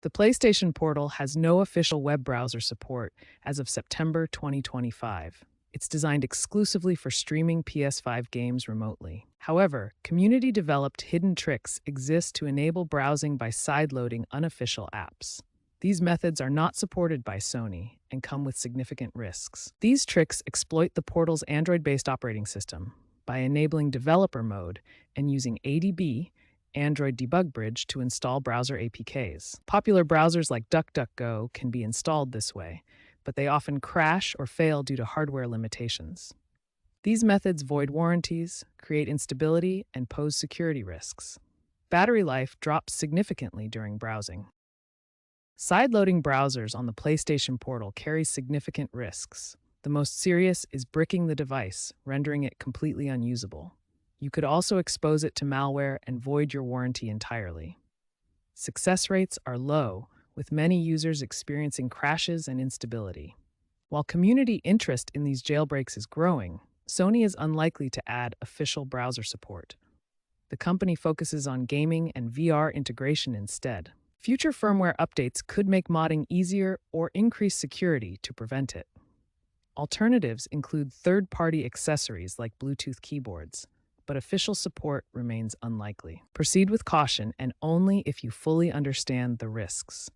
The PlayStation Portal has no official web browser support as of September 2025. It's designed exclusively for streaming PS5 games remotely. However, community-developed hidden tricks exist to enable browsing by sideloading unofficial apps. These methods are not supported by Sony and come with significant risks. These tricks exploit the portal's Android-based operating system by enabling developer mode and using ADB, Android Debug Bridge, to install browser APKs. Popular browsers like DuckDuckGo can be installed this way, but they often crash or fail due to hardware limitations. These methods void warranties, create instability, and pose security risks. Battery life drops significantly during browsing. Sideloading browsers on the PlayStation Portal carries significant risks. The most serious is bricking the device, rendering it completely unusable. You could also expose it to malware and void your warranty entirely. Success rates are low, with many users experiencing crashes and instability. While community interest in these jailbreaks is growing, Sony is unlikely to add official browser support. The company focuses on gaming and VR integration instead. Future firmware updates could make modding easier or increase security to prevent it. Alternatives include third-party accessories like Bluetooth keyboards, but official support remains unlikely. Proceed with caution and only if you fully understand the risks.